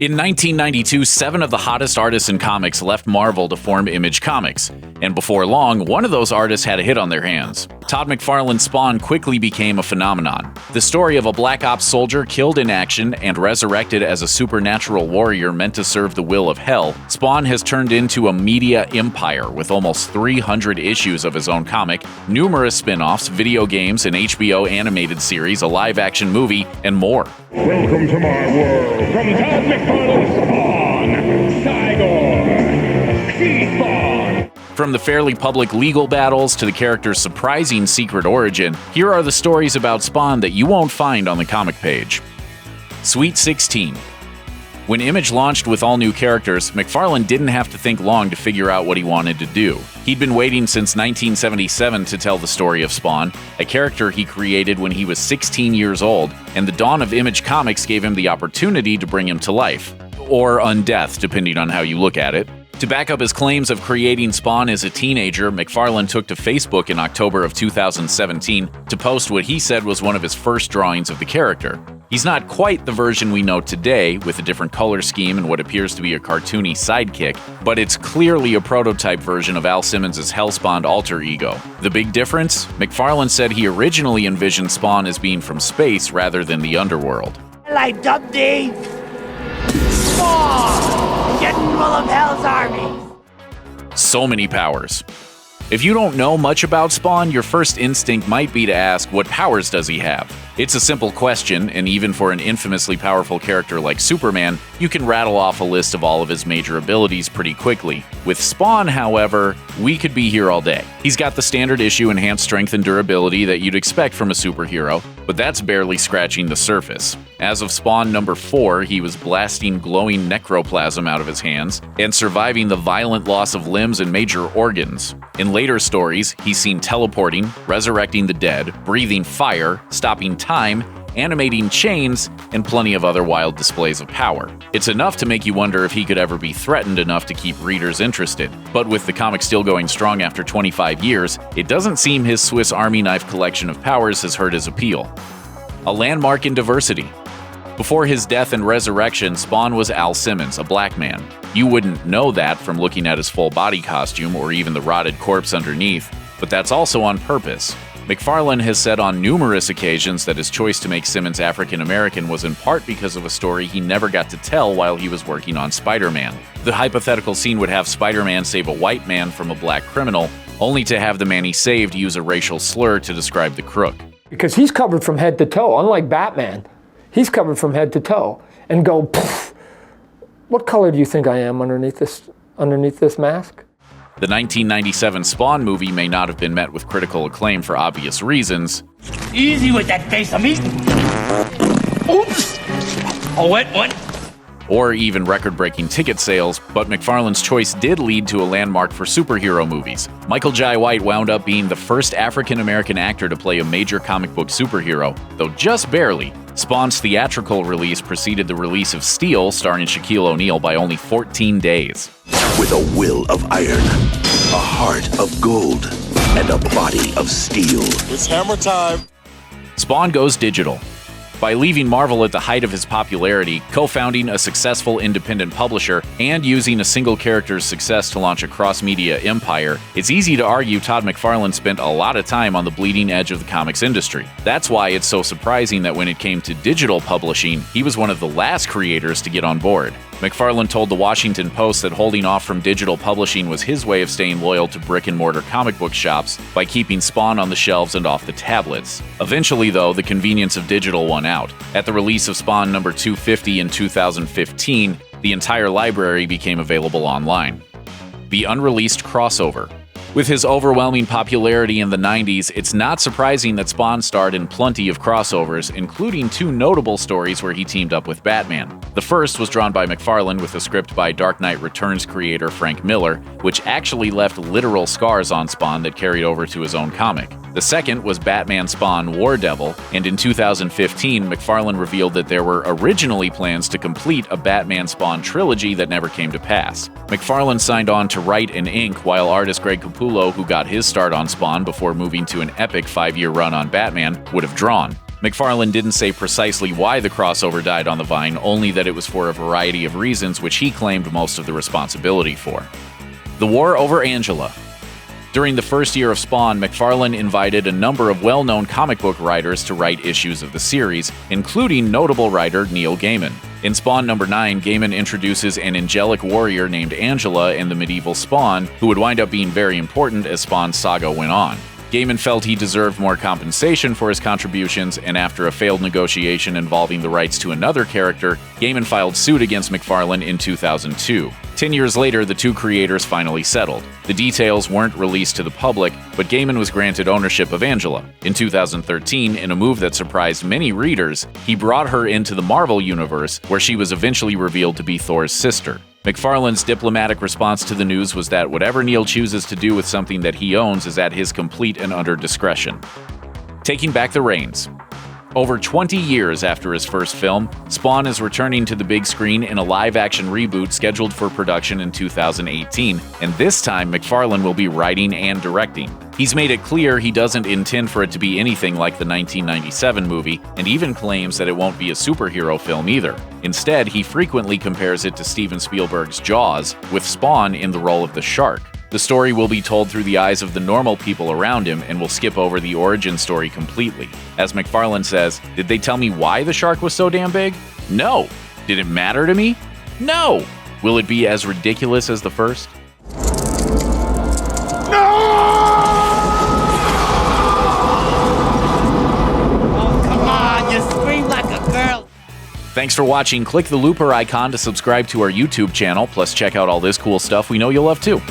In 1992, 7 of the hottest artists in comics left Marvel to form Image Comics, and before long, one of those artists had a hit on their hands. Todd McFarlane's Spawn quickly became a phenomenon. The story of a Black Ops soldier killed in action and resurrected as a supernatural warrior meant to serve the will of Hell, Spawn has turned into a media empire with almost 300 issues of his own comic, numerous spin-offs, video games, an HBO animated series, a live-action movie, and more. Welcome to my world. From Todd McFarlane's Spawn, Cygor, T-Spawn. From the fairly public legal battles to the character's surprising secret origin, here are the stories about Spawn that you won't find on the comic page. Sweet 16. When Image launched with all new characters, McFarlane didn't have to think long to figure out what he wanted to do. He'd been waiting since 1977 to tell the story of Spawn, a character he created when he was 16 years old, and the dawn of Image Comics gave him the opportunity to bring him to life. Or undeath, depending on how you look at it. To back up his claims of creating Spawn as a teenager, McFarlane took to Facebook in October of 2017 to post what he said was one of his first drawings of the character. He's not quite the version we know today, with a different color scheme and what appears to be a cartoony sidekick, but it's clearly a prototype version of Al Simmons' Hellspawn alter ego. The big difference? McFarlane said he originally envisioned Spawn as being from space rather than the underworld. Like Dundee, Spawn, getting full of Hell's armies. So many powers. If you don't know much about Spawn, your first instinct might be to ask, what powers does he have? It's a simple question, and even for an infamously powerful character like Superman, you can rattle off a list of all of his major abilities pretty quickly. With Spawn, however, we could be here all day. He's got the standard issue enhanced strength and durability that you'd expect from a superhero, but that's barely scratching the surface. As of Spawn number 4, he was blasting glowing necroplasm out of his hands and surviving the violent loss of limbs and major organs. In later stories, he's seen teleporting, resurrecting the dead, breathing fire, stopping time, animating chains, and plenty of other wild displays of power. It's enough to make you wonder if he could ever be threatened enough to keep readers interested. But with the comic still going strong after 25 years, it doesn't seem his Swiss Army knife collection of powers has hurt his appeal. A landmark in diversity. Before his death and resurrection, Spawn was Al Simmons, a black man. You wouldn't know that from looking at his full body costume or even the rotted corpse underneath, but that's also on purpose. McFarlane has said on numerous occasions that his choice to make Simmons African American was in part because of a story he never got to tell while he was working on Spider-Man. The hypothetical scene would have Spider-Man save a white man from a black criminal, only to have the man he saved use a racial slur to describe the crook. Because he's covered from head to toe, unlike Batman. He's covered from head to toe and go, poof, what color do you think I am underneath this mask? The 1997 Spawn movie may not have been met with critical acclaim for obvious reasons. Easy with that face of me. Oops. A wet one. Or even record-breaking ticket sales, but McFarlane's choice did lead to a landmark for superhero movies. Michael Jai White wound up being the first African-American actor to play a major comic book superhero, though just barely. Spawn's theatrical release preceded the release of Steel, starring Shaquille O'Neal, by only 14 days. With a will of iron, a heart of gold, and a body of steel. It's hammer time. Spawn goes digital. By leaving Marvel at the height of his popularity, co-founding a successful independent publisher, and using a single character's success to launch a cross-media empire, it's easy to argue Todd McFarlane spent a lot of time on the bleeding edge of the comics industry. That's why it's so surprising that when it came to digital publishing, he was one of the last creators to get on board. McFarlane told the Washington Post that holding off from digital publishing was his way of staying loyal to brick-and-mortar comic book shops by keeping Spawn on the shelves and off the tablets. Eventually, though, the convenience of digital won out. At the release of Spawn number 250 in 2015, the entire library became available online. The unreleased crossover. With his overwhelming popularity in the 90s, it's not surprising that Spawn starred in plenty of crossovers, including 2 notable stories where he teamed up with Batman. The first was drawn by McFarlane with a script by Dark Knight Returns creator Frank Miller, which actually left literal scars on Spawn that carried over to his own comic. The second was Batman Spawn War Devil, and in 2015, McFarlane revealed that there were originally plans to complete a Batman Spawn trilogy that never came to pass. McFarlane signed on to write and ink, while artist Greg Capullo, who got his start on Spawn before moving to an epic 5-year run on Batman, would have drawn. McFarlane didn't say precisely why the crossover died on the vine, only that it was for a variety of reasons which he claimed most of the responsibility for. The war over Angela. During the first year of Spawn, McFarlane invited a number of well-known comic book writers to write issues of the series, including notable writer Neil Gaiman. In Spawn number 9, Gaiman introduces an angelic warrior named Angela and the medieval Spawn, who would wind up being very important as Spawn's saga went on. Gaiman felt he deserved more compensation for his contributions, and after a failed negotiation involving the rights to another character, Gaiman filed suit against McFarlane in 2002. 10 years later, the two creators finally settled. The details weren't released to the public, but Gaiman was granted ownership of Angela. In 2013, in a move that surprised many readers, he brought her into the Marvel Universe, where she was eventually revealed to be Thor's sister. McFarlane's diplomatic response to the news was that whatever Neil chooses to do with something that he owns is at his complete and utter discretion. Taking back the reins. Over 20 years after his first film, Spawn is returning to the big screen in a live-action reboot scheduled for production in 2018, and this time McFarlane will be writing and directing. He's made it clear he doesn't intend for it to be anything like the 1997 movie, and even claims that it won't be a superhero film either. Instead, he frequently compares it to Steven Spielberg's Jaws, with Spawn in the role of the shark. The story will be told through the eyes of the normal people around him and will skip over the origin story completely. As McFarlane says, did they tell me why the shark was so damn big? No. Did it matter to me? No. Will it be as ridiculous as the first? Thanks for watching. Click the looper icon to subscribe to our YouTube channel, plus check out all this cool stuff we know you'll love too.